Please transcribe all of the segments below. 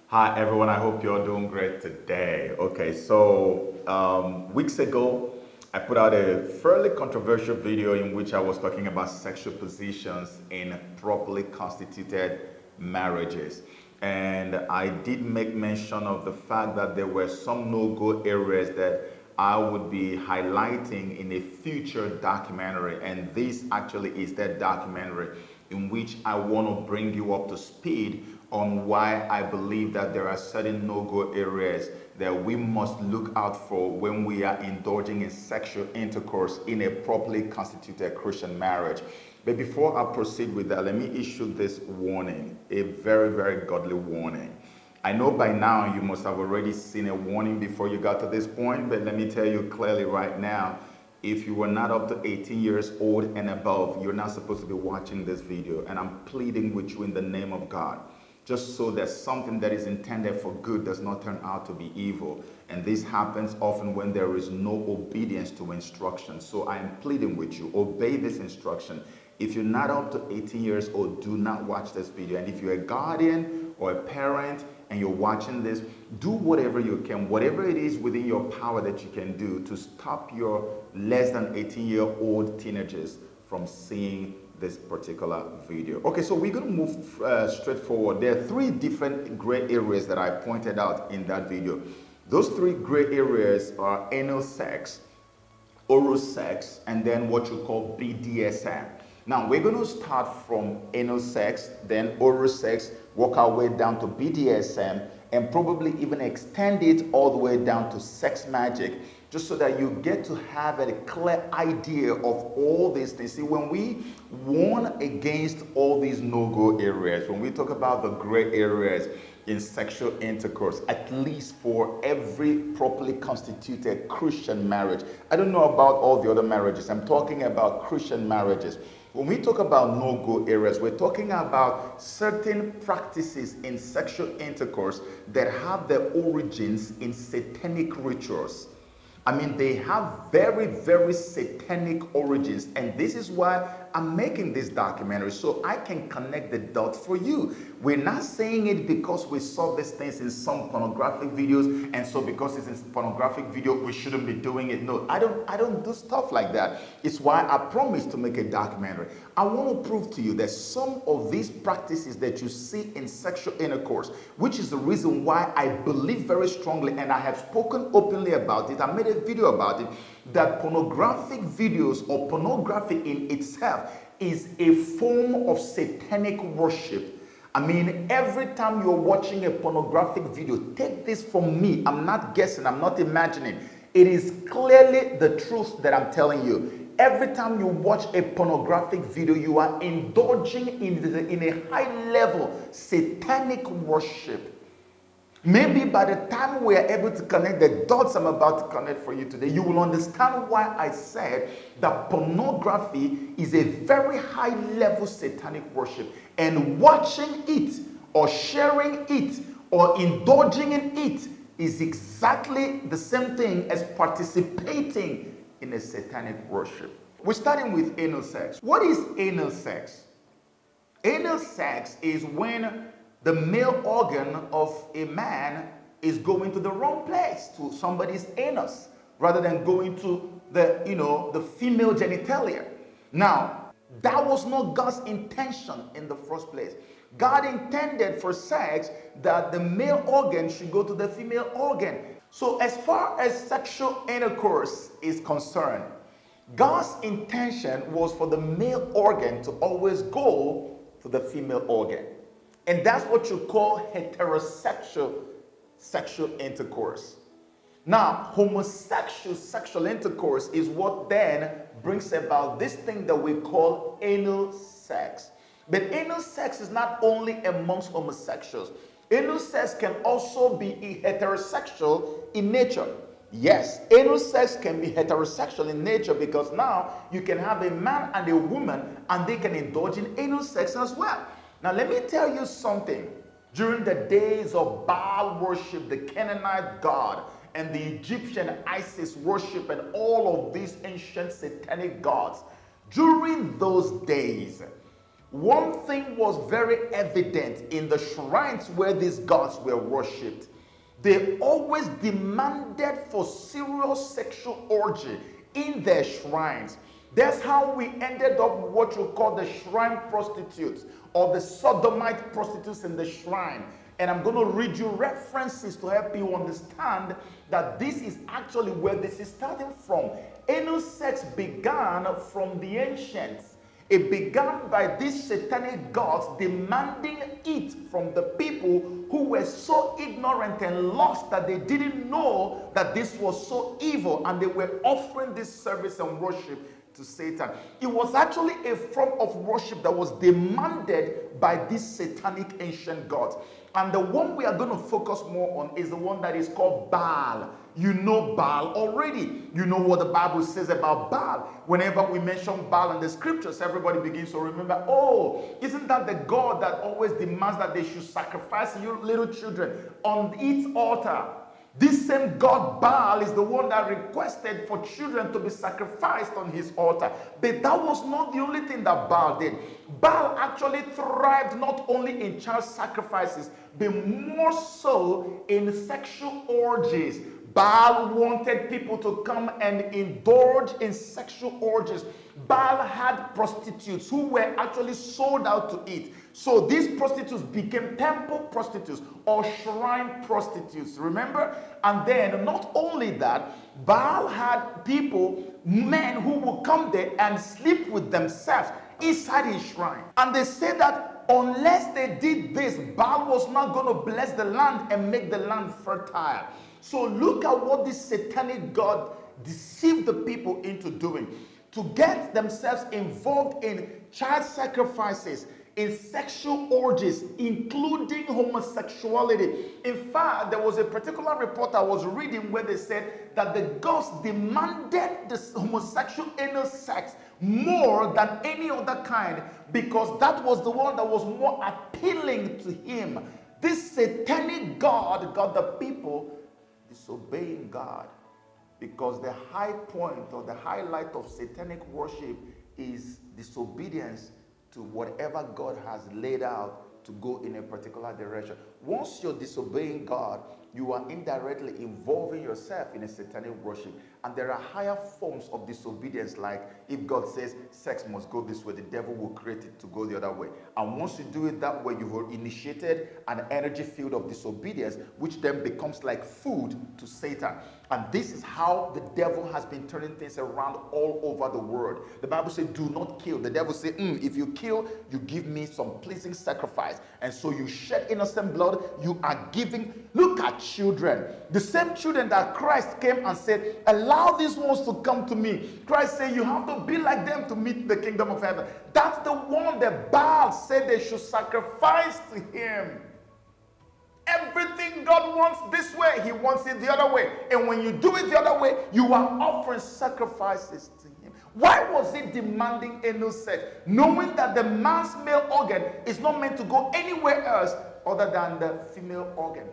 Hi everyone, I hope you're doing great today. Okay, so weeks ago, I put out a fairly controversial video in which I was talking about sexual positions in properly constituted marriages. And I did make mention of the fact that there were some no-go areas that I would be highlighting in a future documentary. And this actually is that documentary in which I want to bring you up to speed on why I believe that there are certain no-go areas that we must look out for when we are indulging in sexual intercourse in a properly constituted Christian marriage. But before I proceed with that, let me issue this warning, a very, very godly warning. I know by now you must have already seen a warning before you got to this point, but let me tell you clearly right now, if you were not up to 18 years old and above, you're not supposed to be watching this video. And I'm pleading with you in the name of God, just so that something that is intended for good does not turn out to be evil. And this happens often when there is no obedience to instruction. So I am pleading with you, obey this instruction. If you're not up to 18 years old, do not watch this video. And if you're a guardian or a parent and you're watching this, do whatever you can, whatever it is within your power that you can do to stop your less than 18-year-old teenagers from seeing this particular video. Okay, so we're going to move straight forward. There are three different gray areas that I pointed out in that video. Those three gray areas are anal sex, oral sex, and then what you call BDSM. Now, we're going to start from anal sex, then oral sex, work our way down to BDSM, and probably even extend it all the way down to sex magic, just so that you get to have a clear idea of all these things. See, when we warn against all these no-go areas, when we talk about the gray areas in sexual intercourse, at least for every properly constituted Christian marriage, I don't know about all the other marriages, I'm talking about Christian marriages. When we talk about no-go areas, we're talking about certain practices in sexual intercourse that have their origins in satanic rituals. I mean, they have very, very satanic origins. And this is why I'm making this documentary, so I can connect the dots for you. We're not saying it because we saw these things in some pornographic videos, and so because it's in pornographic video, we shouldn't be doing it. No, I don't do stuff like that. It's why I promised to make a documentary. I want to prove to you that some of these practices that you see in sexual intercourse, which is the reason why I believe very strongly, and I have spoken openly about it, I made a video about it, that pornographic videos or pornography in itself is a form of satanic worship. I mean, every time you're watching a pornographic video, take this from me. I'm not guessing, I'm not imagining. It is clearly the truth that I'm telling you. Every time you watch a pornographic video, you are indulging in a high-level satanic worship. Maybe by the time we are able to connect the dots I'm about to connect for you today, you will understand why I said that pornography is a very high-level satanic worship. And watching it or sharing it or indulging in it is exactly the same thing as participating in a satanic worship. We're starting with anal sex. What is anal sex? Anal sex is when the male organ of a man is going to the wrong place, to somebody's anus, rather than going to the female genitalia. Now, that was not God's intention in the first place. God intended for sex that the male organ should go to the female organ. So as far as sexual intercourse is concerned, God's intention was for the male organ to always go to the female organ. And that's what you call heterosexual sexual intercourse. Now, homosexual sexual intercourse is what then brings about this thing that we call anal sex. But anal sex is not only amongst homosexuals. Anal sex can also be heterosexual in nature. Yes, anal sex can be heterosexual in nature because now you can have a man and a woman and they can indulge in anal sex as well. Now, let me tell you something. During the days of Baal worship, the Canaanite god, and the Egyptian Isis worship, and all of these ancient satanic gods, during those days, one thing was very evident in the shrines where these gods were worshipped. They always demanded for serious sexual orgy in their shrines. That's how we ended up with what you call the shrine prostitutes or the sodomite prostitutes in the shrine. And I'm going to read you references to help you understand that this is actually where this is starting from. Anal sex began from the ancients. It began by these satanic gods demanding it from the people who were so ignorant and lost that they didn't know that this was so evil, and they were offering this service and worship to Satan. It was actually a form of worship that was demanded by these satanic ancient gods. And the one we are going to focus more on is the one that is called Baal. You know Baal already. You know what the Bible says about Baal. Whenever we mention Baal in the scriptures, everybody begins to remember, oh, isn't that the God that always demands that they should sacrifice your little children on its altar? This same God Baal is the one that requested for children to be sacrificed on his altar. But that was not the only thing that Baal did. Baal actually thrived not only in child sacrifices, but more so in sexual orgies. Baal wanted people to come and indulge in sexual orgies. Baal had prostitutes who were actually sold out to it. So these prostitutes became temple prostitutes or shrine prostitutes, remember? And then not only that, Baal had people, men who would come there and sleep with themselves inside his shrine. And they said that unless they did this, Baal was not going to bless the land and make the land fertile. So look at what this satanic god deceived the people into doing. To get themselves involved in child sacrifices, in sexual orgies, including homosexuality. In fact, there was a particular report I was reading where they said that the gods demanded this homosexual anal sex more than any other kind because that was the one that was more appealing to him. This satanic god got the people disobeying God, because the high point or the highlight of satanic worship is disobedience to whatever God has laid out to go in a particular direction. Once you're disobeying God, you are indirectly involving yourself in a satanic worship. And there are higher forms of disobedience, like if God says sex must go this way, the devil will create it to go the other way. And once you do it that way, you've initiated an energy field of disobedience, which then becomes like food to Satan. And this is how the devil has been turning things around all over the world. The Bible says, do not kill. The devil says, if you kill, you give me some pleasing sacrifice. And so you shed innocent blood, you are giving. Look at children. The same children that Christ came and said, allow these ones to come to me. Christ said, you have to be like them to meet the kingdom of heaven. That's the one that Baal said they should sacrifice to him. Everything God wants this way, he wants it the other way. And when you do it the other way, you are offering sacrifices to him. Why was he demanding anal sex? Knowing that the man's male organ is not meant to go anywhere else other than the female organ.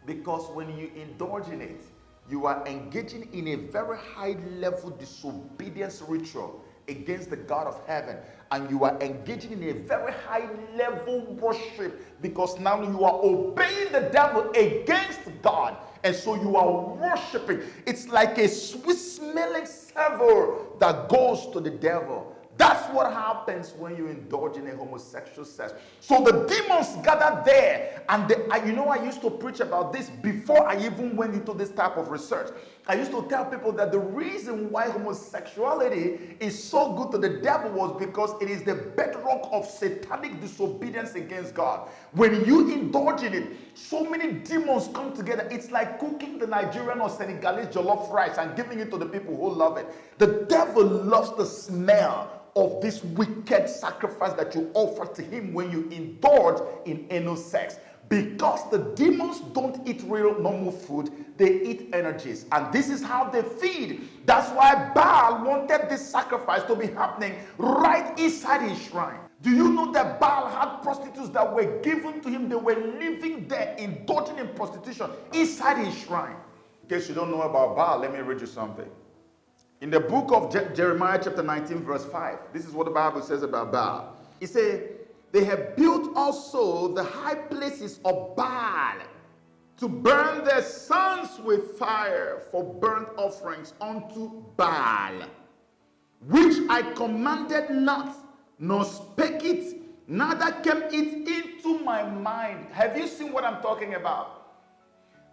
Because when you indulge in it, you are engaging in a very high level disobedience ritual against the God of heaven, and you are engaging in a very high level worship, because now you are obeying the devil against God, and so you are worshiping. It's like a sweet smelling savor that goes to the devil. That's what happens when you indulge in a homosexual sex. So the demons gather there, and I used to preach about this before I even went into this type of research. I used to tell people that the reason why homosexuality is so good to the devil was because it is the bedrock of satanic disobedience against God. When you indulge in it, so many demons come together. It's like cooking the Nigerian or Senegalese jollof rice and giving it to the people who love it. The devil loves the smell of this wicked sacrifice that you offer to him when you indulge in anal sex. Because the demons don't eat real normal food, they eat energies. And this is how they feed. That's why Baal wanted this sacrifice to be happening right inside his shrine. Do you know that Baal had prostitutes that were given to him? They were living there, indulging in prostitution inside his shrine. In case you don't know about Baal, let me read you something. In the book of Jeremiah chapter 19 verse 5, this is what the Bible says about Baal. He said, they have built also the high places of Baal to burn their sons with fire for burnt offerings unto Baal, which I commanded not, nor spake it, neither came it into my mind. Have you seen what I'm talking about?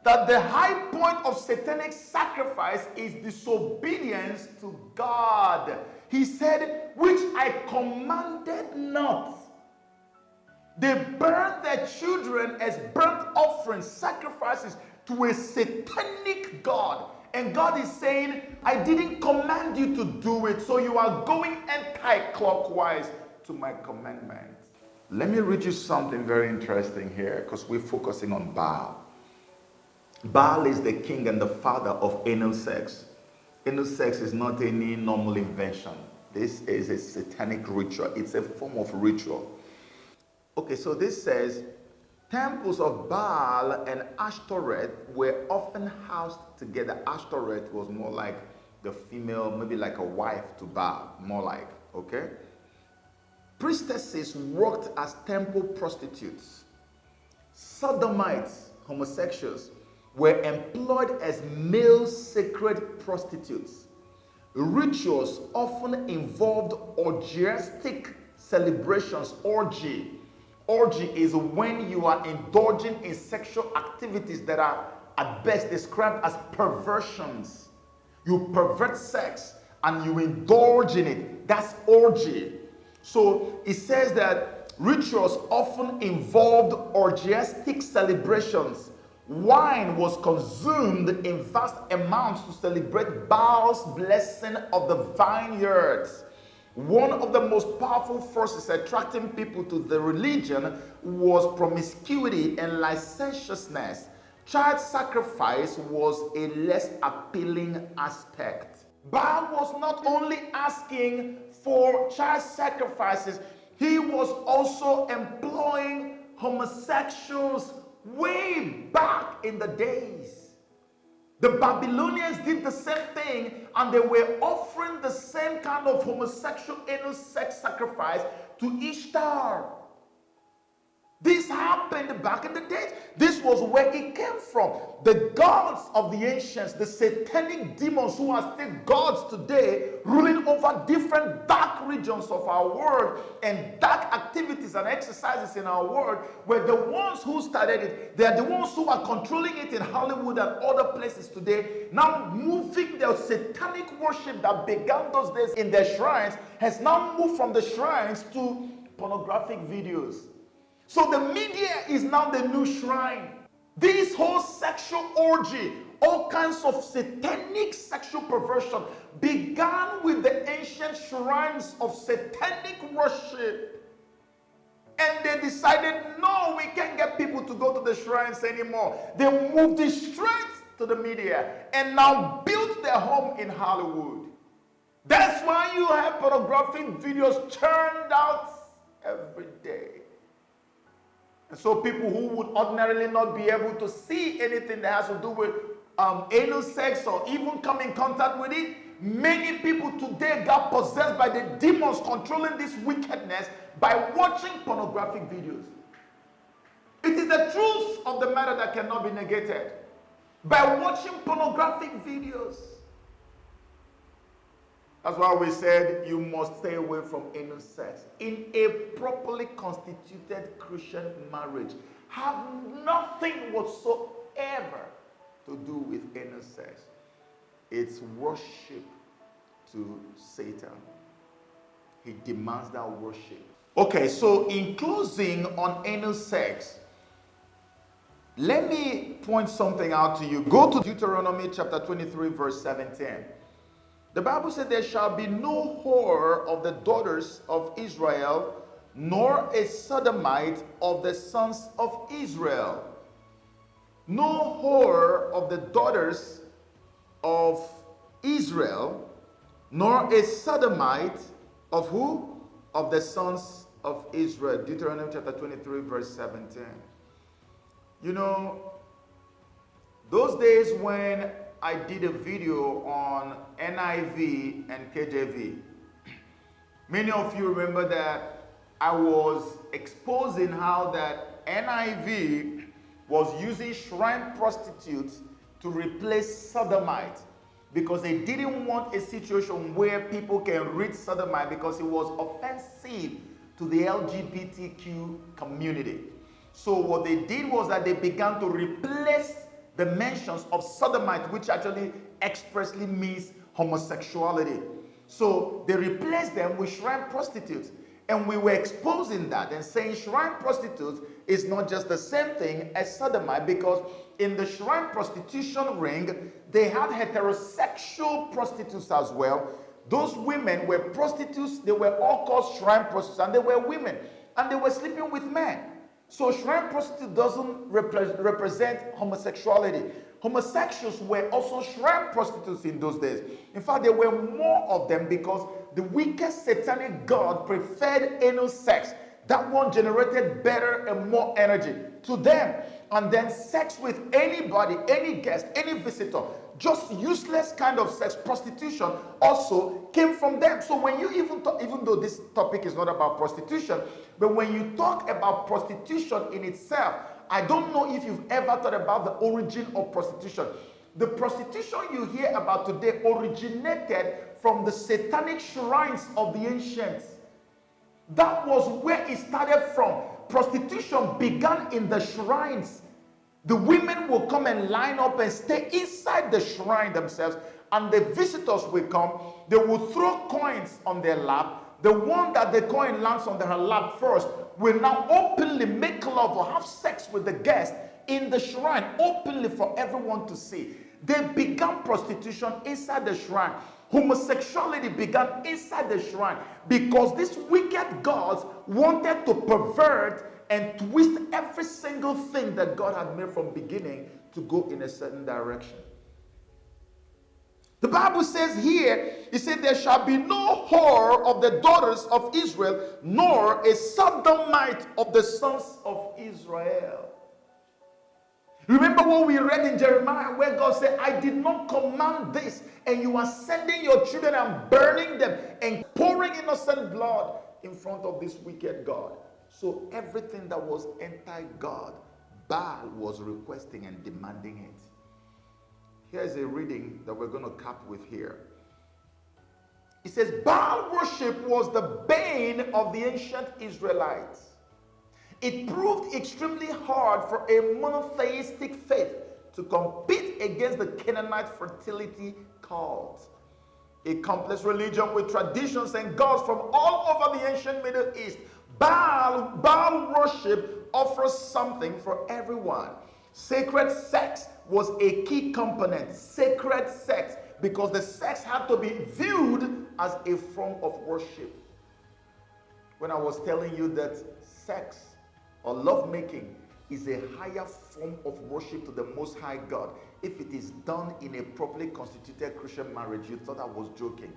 That the high point of satanic sacrifice is disobedience to God. He said, which I commanded not. They burned their children as burnt offerings, sacrifices to a satanic God. And God is saying, I didn't command you to do it, so you are going anti-clockwise to my commandment. Let me read you something very interesting here, because we're focusing on Baal. Baal is the king and the father of anal sex. Anal sex is not any normal invention. This is a satanic ritual. It's a form of ritual. Okay, so this says, temples of Baal and Ashtoreth were often housed together. Ashtoreth was more like the female, maybe like a wife to Baal, more like, okay? Priestesses worked as temple prostitutes. Sodomites, homosexuals, were employed as male sacred prostitutes. Rituals often involved orgiastic celebrations. Orgy is when you are indulging in sexual activities that are at best described as perversions. You pervert sex and you indulge in it. That's orgy. So it says that rituals often involved orgiastic celebrations. Wine was consumed in vast amounts to celebrate Baal's blessing of the vineyards. One of the most powerful forces attracting people to the religion was promiscuity and licentiousness. Child sacrifice was a less appealing aspect. Baal was not only asking for child sacrifices, he was also employing homosexuals way back in the days. The Babylonians did the same thing, and they were offering the same kind of homosexual anal sex sacrifice to Ishtar. This happened back in the days. This was where it came from. The gods of the ancients, the satanic demons who are still gods today, ruling over different dark regions of our world and dark activities and exercises in our world, were the ones who started it. They are the ones who are controlling it in Hollywood and other places today, now moving their satanic worship that began those days in their shrines, has now moved from the shrines to pornographic videos. So the media is now the new shrine. This whole sexual orgy, all kinds of satanic sexual perversion, began with the ancient shrines of satanic worship. And they decided, no, we can't get people to go to the shrines anymore. They moved it straight to the media and now built their home in Hollywood. That's why you have pornographic videos churned out every day. And so people who would ordinarily not be able to see anything that has to do with anal sex or even come in contact with it, many people today got possessed by the demons controlling this wickedness by watching pornographic videos. It is the truth of the matter that cannot be negated. By watching pornographic videos. That's why we said you must stay away from anal sex. In a properly constituted Christian marriage, have nothing whatsoever to do with anal sex. It's worship to Satan. He demands that worship. Okay, so in closing on anal sex, let me point something out to you. Go to Deuteronomy chapter 23, verse 17. The Bible said, there shall be no whore of the daughters of Israel, nor a sodomite of the sons of Israel. No whore of the daughters of Israel, nor a sodomite of who? Of the sons of Israel. Deuteronomy chapter 23, verse 17. You know, those days when I did a video on NIV and KJV. Many of you remember that I was exposing how that NIV was using shrine prostitutes to replace sodomites because they didn't want a situation where people can read sodomite because it was offensive to the LGBTQ community. So what they did was that they began to replace the mentions of sodomite, which actually expressly means homosexuality. So they replaced them with shrine prostitutes. And we were exposing that and saying shrine prostitutes is not just the same thing as sodomite, because in the shrine prostitution ring, they had heterosexual prostitutes as well. Those women were prostitutes, they were all called shrine prostitutes, and they were women, and they were sleeping with men. So shrine prostitute doesn't represent homosexuality. Homosexuals were also shrine prostitutes in those days. In fact, there were more of them because the wicked satanic god preferred anal sex. That one generated better and more energy to them. And then sex with anybody, any guest, any visitor, just useless kind of sex, prostitution also came from them. So when you even though this topic is not about prostitution, but when you talk about prostitution in itself, I don't know if you've ever thought about the origin of prostitution. The prostitution you hear about today originated from the satanic shrines of the ancients. That was where it started from. Prostitution began in the shrines. The women will come and line up and stay inside the shrine themselves, and the visitors will come. They will throw coins on their lap. The one that the coin lands on her lap first will now openly make love or have sex with the guest in the shrine, openly for everyone to see. They began prostitution inside the shrine. Homosexuality began inside the shrine because these wicked gods wanted to pervert and twist every single thing that God had made from beginning to go in a certain direction. The Bible says here, it said, there shall be no whore of the daughters of Israel, nor a sodomite of the sons of Israel. Remember what we read in Jeremiah where God said, I did not command this, and you are sending your children and burning them and pouring innocent blood in front of this wicked God. So everything that was anti-God, Baal was requesting and demanding it. Here's a reading that we're going to cap with here. It says, Baal worship was the bane of the ancient Israelites. It proved extremely hard for a monotheistic faith to compete against the Canaanite fertility cult. A complex religion with traditions and gods from all over the ancient Middle East. Baal worship offers something for everyone. Sacred sex was a key component. Sacred sex, because the sex had to be viewed as a form of worship. When I was telling you that sex or lovemaking is a higher form of worship to the Most High God, if it is done in a properly constituted Christian marriage, you thought I was joking.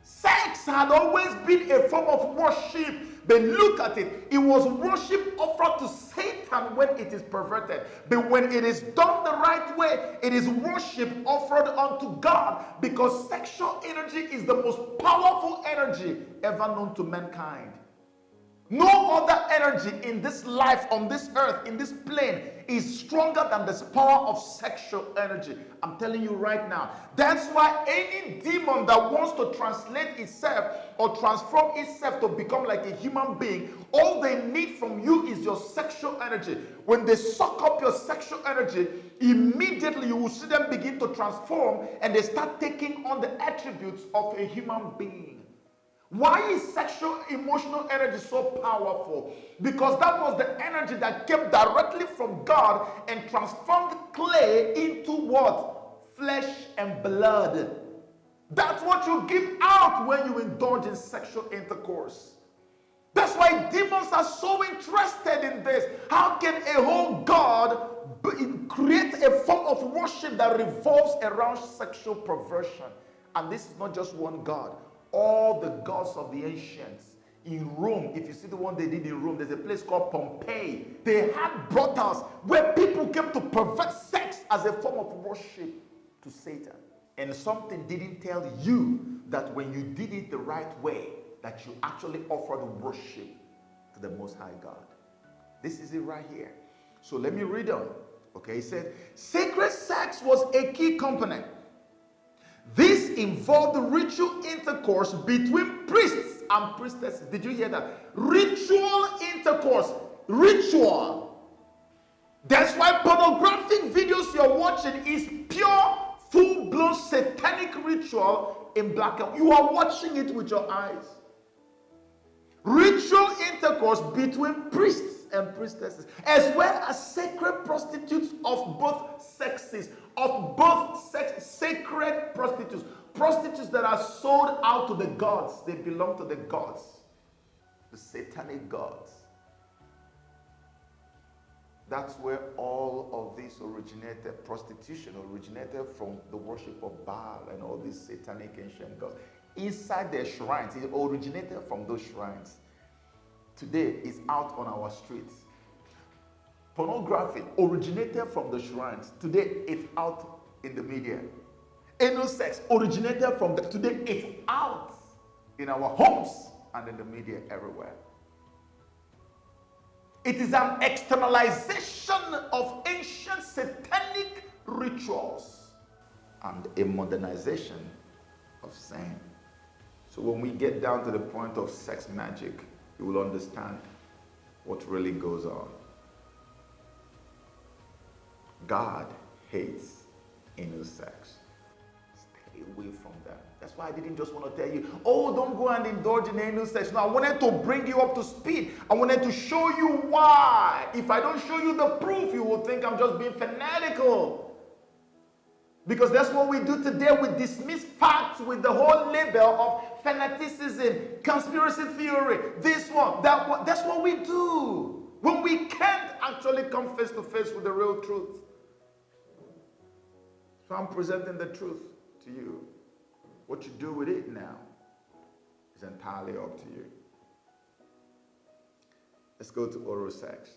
Sex had always been a form of worship, but look at it. It was worship offered to Satan when it is perverted. But when it is done the right way, it is worship offered unto God, because sexual energy is the most powerful energy ever known to mankind. No other energy in this life, on this earth, in this plane, is stronger than this power of sexual energy. I'm telling you right now. That's why any demon that wants to translate itself or transform itself to become like a human being, all they need from you is your sexual energy. When they suck up your sexual energy, immediately you will see them begin to transform, and they start taking on the attributes of a human being. Why is sexual emotional energy so powerful? Because that was the energy that came directly from God and transformed clay into what? Flesh and blood. That's what you give out when you indulge in sexual intercourse. That's why demons are so interested in this. How can a whole God create a form of worship that revolves around sexual perversion? And this is not just one God. All the gods of the ancients in Rome, if you see the one they did in Rome, there's a place called Pompeii. They had brothels where people came to pervert sex as a form of worship to Satan. And something didn't tell you that when you did it the right way, that you actually offered worship to the Most High God. This is it right here. So let me read on. Okay, it said, sacred sex was a key component. This involved ritual intercourse between priests and priestesses. Did you hear that? Ritual intercourse. Ritual. That's why pornographic videos you're watching is pure, full-blown satanic ritual in black and white. You are watching it with your eyes. Ritual intercourse between priests and priestesses, as well as sacred prostitutes of both sexes, sacred prostitutes that are sold out to the gods. They belong to the gods, the satanic gods. That's where all of this originated. Prostitution originated from the worship of Baal and all these satanic ancient gods. Inside their shrines, it originated from those shrines. Today, it's out on our streets. Pornography originated from the shrines. Today, it's out in the media. Anal sex originated from today, it's out in our homes and in the media everywhere. It is an externalization of ancient satanic rituals and a modernization of sin. So when we get down to the point of sex magic, you will understand what really goes on. God hates anal sex. Stay away from that. That's why I didn't just want to tell you, oh, don't go and indulge in anal sex. No, I wanted to bring you up to speed. I wanted to show you why. If I don't show you the proof, you will think I'm just being fanatical. Because that's what we do today. We dismiss facts with the whole label of fanaticism, conspiracy theory, this one, that one. That's what we do when we can't actually come face to face with the real truth. So I'm presenting the truth to you. What you do with it now is entirely up to you. Let's go to oral sex.